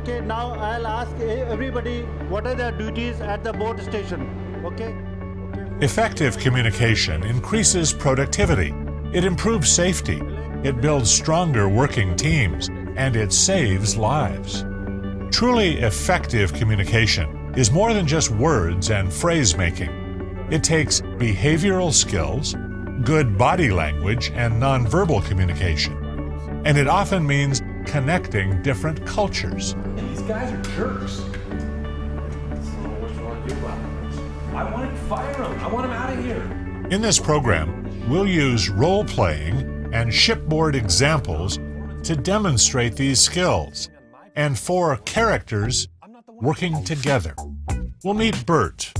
Okay, now I'll ask everybody what are their duties at the board station. Okay? Effective communication increases productivity, it improves safety, it builds stronger working teams, and it saves lives. Truly effective communication is more than just words and phrase making. It takes behavioral skills, good body language, and nonverbal communication. And it often means connecting different cultures. These guys are jerks. So what do you want to do about it? I want to fire them. I want them out of here. In this program, we'll use role-playing and shipboard examples to demonstrate these skills, and 4 characters working together. We'll meet Bert,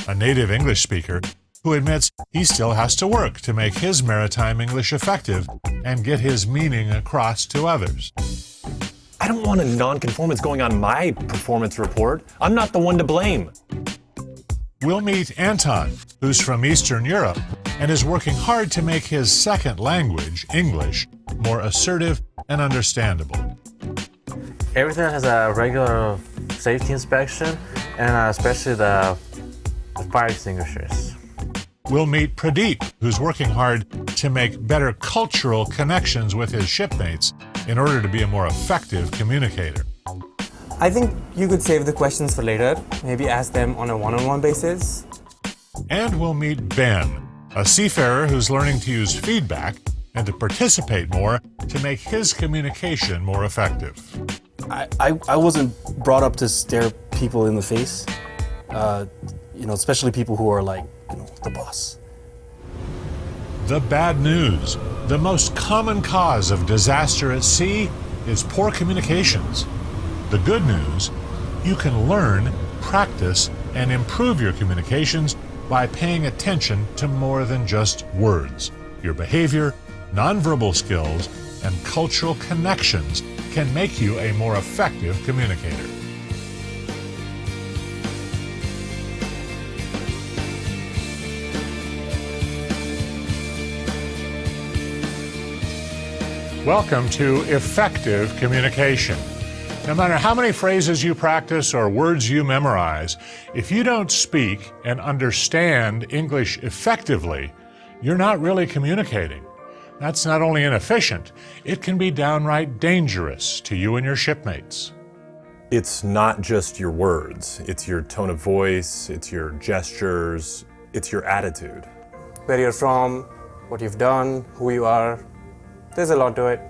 a native English speaker who admits he still has to work to make his maritime English effective and get his meaning across to others. I don't want a non-conformance going on my performance report. I'm not the one to blame. We'll meet Anton, who's from Eastern Europe and is working hard to make his second language, English, more assertive and understandable. Everything has a regular safety inspection, and especially the fire extinguishers. We'll meet Pradeep, who's working hard to make better cultural connections with his shipmates in order to be a more effective communicator. I think you could save the questions for later, maybe ask them on a one-on-one basis. And we'll meet Ben, a seafarer who's learning to use feedback and to participate more to make his communication more effective. I wasn't brought up to stare people in the face, especially people who are like, the boss. The bad news. The most common cause of disaster at sea is poor communications. The good news, you can learn, practice, and improve your communications by paying attention to more than just words. Your behavior, nonverbal skills, and cultural connections can make you a more effective communicator. Welcome to Effective Communication. No matter how many phrases you practice or words you memorize, if you don't speak and understand English effectively, you're not really communicating. That's not only inefficient, it can be downright dangerous to you and your shipmates. It's not just your words. It's your tone of voice, it's your gestures, it's your attitude. Where you're from, what you've done, who you are. There's a lot to it.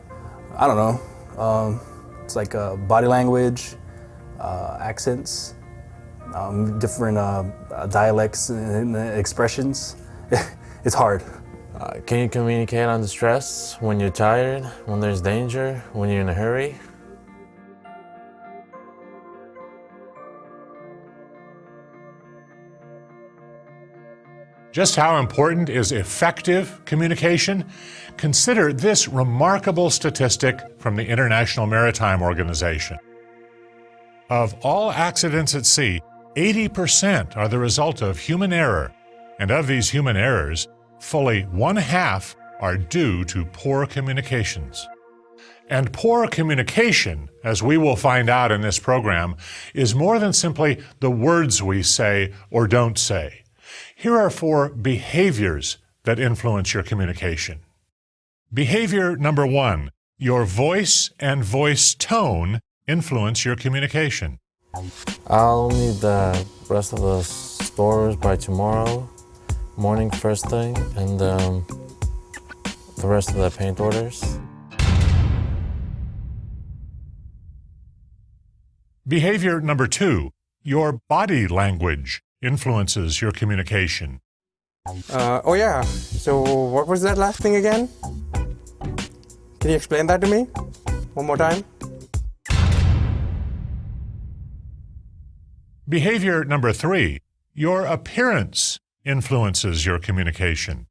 I don't know. It's like body language, accents, different dialects and expressions. It's hard. Can you communicate under stress, when you're tired, when there's danger, when you're in a hurry? Just how important is effective communication? Consider this remarkable statistic from the International Maritime Organization. Of all accidents at sea, 80% are the result of human error, and of these human errors, fully 1/2 are due to poor communications. And poor communication, as we will find out in this program, is more than simply the words we say or don't say. Here are 4 behaviors that influence your communication. Behavior number 1, your voice and voice tone influence your communication. I'll need the rest of the stores by tomorrow morning first thing, and the rest of the paint orders. Behavior number 2, your body language influences your communication. Oh yeah, so what was that last thing again? Can you explain that to me one more time? Behavior number 3, your appearance influences your communication.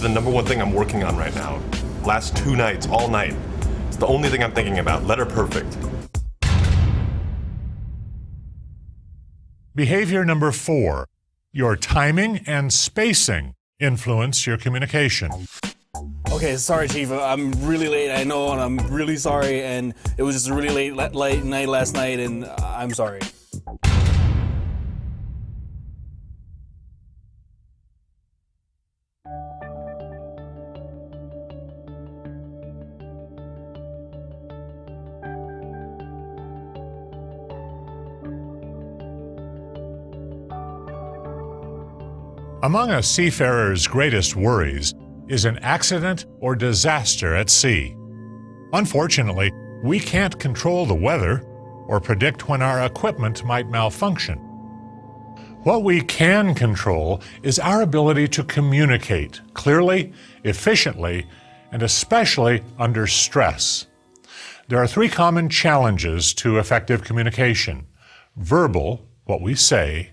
The number one thing I'm working on right now. Last 2 nights, all night. It's the only thing I'm thinking about. Letter perfect. Behavior number 4, your timing and spacing influence your communication. Oh Okay, sorry, Chief. I'm really late, I know, and I'm really sorry. And it was just a really late night last night, and I'm sorry. Among a seafarer's greatest worries is an accident or disaster at sea. Unfortunately, we can't control the weather or predict when our equipment might malfunction. What we can control is our ability to communicate clearly, efficiently, and especially under stress. There are three common challenges to effective communication: verbal, what we say;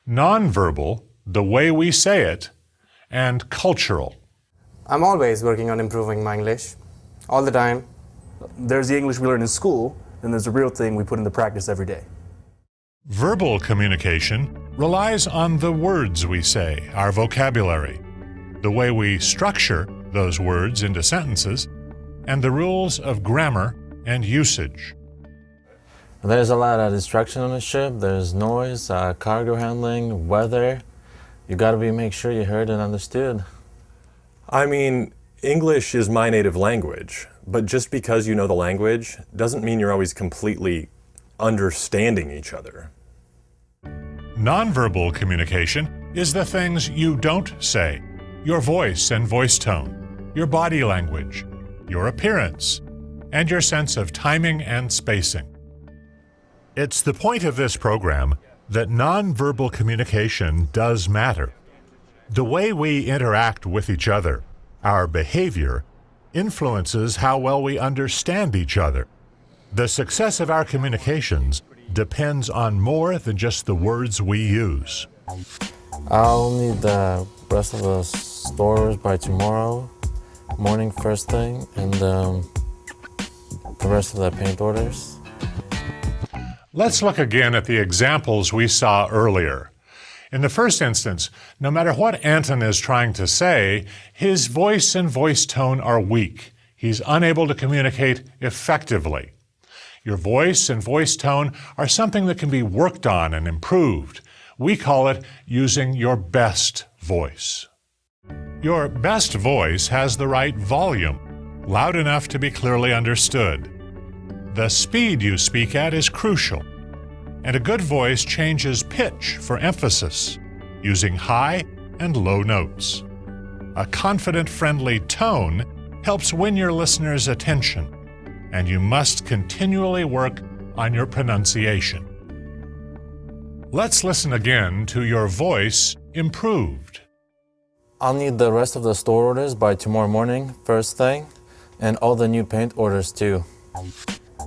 nonverbal, the way we say it; and cultural. I'm always working on improving my English. All the time. There's the English we learn in school, and there's the real thing we put into practice every day. Verbal communication relies on the words we say, our vocabulary, the way we structure those words into sentences, and the rules of grammar and usage. There's a lot of distraction on the ship. There's noise, cargo handling, weather. You gotta make sure you heard and understood. I mean, English is my native language, but just because you know the language doesn't mean you're always completely understanding each other. Nonverbal communication is the things you don't say: your voice and voice tone, your body language, your appearance, and your sense of timing and spacing. It's the point of this program that nonverbal communication does matter. The way we interact with each other, our behavior, influences how well we understand each other. The success of our communications depends on more than just the words we use. I'll need the rest of the stores by tomorrow morning first thing, and the rest of the paint orders. Let's look again at the examples we saw earlier. In the first instance, no matter what Anton is trying to say, his voice and voice tone are weak. He's unable to communicate effectively. Your voice and voice tone are something that can be worked on and improved. We call it using your best voice. Your best voice has the right volume, loud enough to be clearly understood. The speed you speak at is crucial, and a good voice changes pitch for emphasis, using high and low notes. A confident, friendly tone helps win your listener's attention, and you must continually work on your pronunciation. Let's listen again to your voice improved. I'll need the rest of the store orders by tomorrow morning first thing, and all the new paint orders too.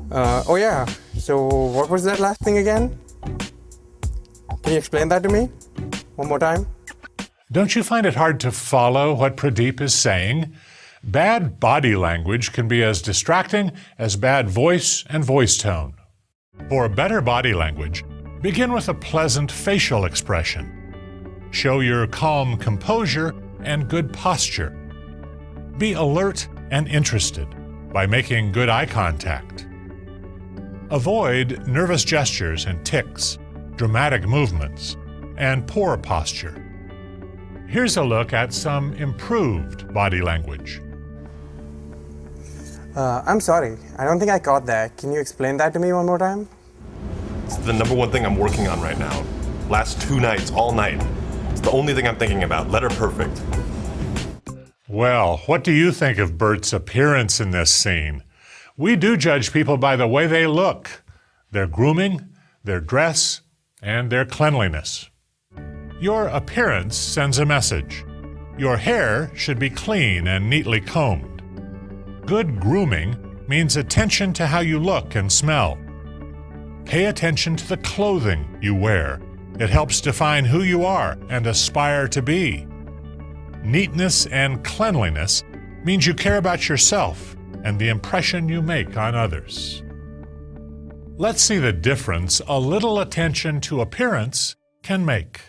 Oh yeah, so what was that last thing again? Can you explain that to me one more time? Don't you find it hard to follow what Pradeep is saying? Bad body language can be as distracting as bad voice and voice tone. For better body language, begin with a pleasant facial expression. Show your calm composure and good posture. Be alert and interested by making good eye contact. Avoid nervous gestures and tics, dramatic movements, and poor posture. Here's a look at some improved body language. I'm sorry, I don't think I caught that. Can you explain that to me one more time? It's the number one thing I'm working on right now. Last 2 nights, all night. It's the only thing I'm thinking about. Letter perfect. Well, what do you think of Bert's appearance in this scene? We do judge people by the way they look, their grooming, their dress, and their cleanliness. Your appearance sends a message. Your hair should be clean and neatly combed. Good grooming means attention to how you look and smell. Pay attention to the clothing you wear. It helps define who you are and aspire to be. Neatness and cleanliness means you care about yourself and the impression you make on others. Let's see the difference a little attention to appearance can make.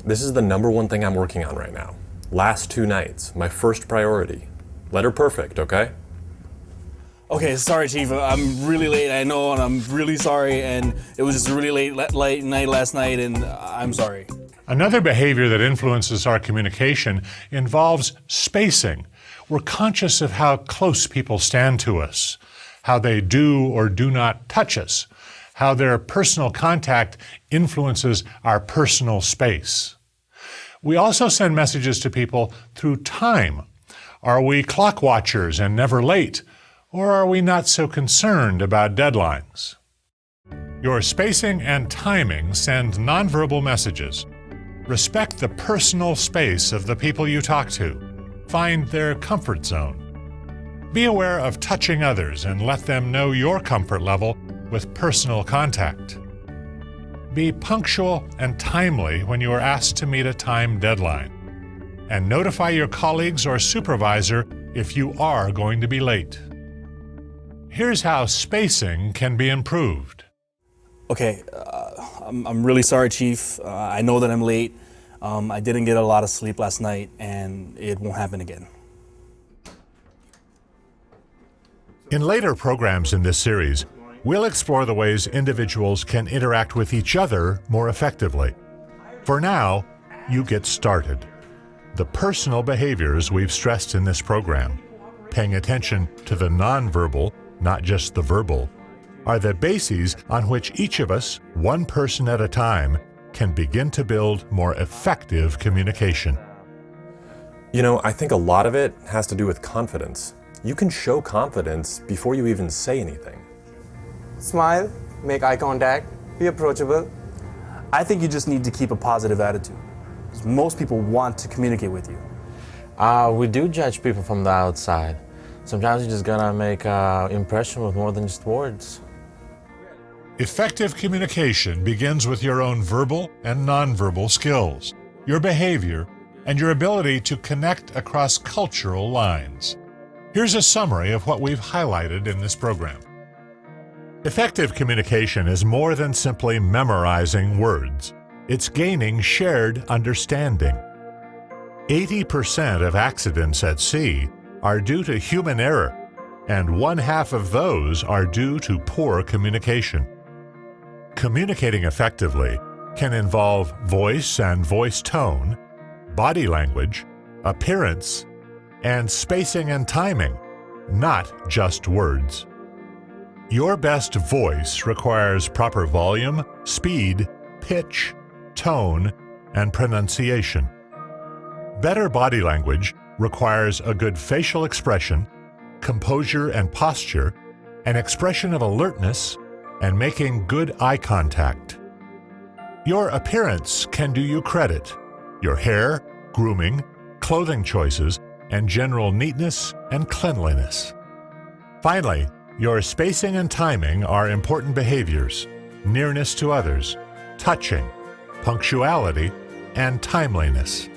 This is the number one thing I'm working on right now. Last 2 nights, my first priority. Letter perfect, okay? Okay, sorry, Chief. I'm really late, I know, and I'm really sorry. And it was just a really late night last night, and I'm sorry. Another behavior that influences our communication involves spacing. We're conscious of how close people stand to us, how they do or do not touch us, how their personal contact influences our personal space. We also send messages to people through time. Are we clock watchers and never late? Or are we not so concerned about deadlines? Your spacing and timing send nonverbal messages. Respect the personal space of the people you talk to. Find their comfort zone. Be aware of touching others and let them know your comfort level with personal contact. Be punctual and timely when you are asked to meet a time deadline. And notify your colleagues or supervisor if you are going to be late. Here's how spacing can be improved. Okay, I'm really sorry, Chief. I know that I'm late. I didn't get a lot of sleep last night, and it won't happen again. In later programs in this series, we'll explore the ways individuals can interact with each other more effectively. For now, you get started. The personal behaviors we've stressed in this program, paying attention to the nonverbal, not just the verbal, are the bases on which each of us, one person at a time, can begin to build more effective communication. You know, I think a lot of it has to do with confidence. You can show confidence before you even say anything. Smile, make eye contact, be approachable. I think you just need to keep a positive attitude, because most people want to communicate with you. We do judge people from the outside. Sometimes you just gotta make an impression with more than just words. Effective communication begins with your own verbal and nonverbal skills, your behavior, and your ability to connect across cultural lines. Here's a summary of what we've highlighted in this program. Effective communication is more than simply memorizing words. It's gaining shared understanding. 80% of accidents at sea are due to human error, and 1/2 of those are due to poor communication. Communicating effectively can involve voice and voice tone, body language, appearance, and spacing and timing, not just words. Your best voice requires proper volume, speed, pitch, tone, and pronunciation. Better body language requires a good facial expression, composure and posture, an expression of alertness, and making good eye contact. Your appearance can do you credit. Your hair, grooming, clothing choices, and general neatness and cleanliness. Finally, your spacing and timing are important behaviors: nearness to others, touching, punctuality, and timeliness.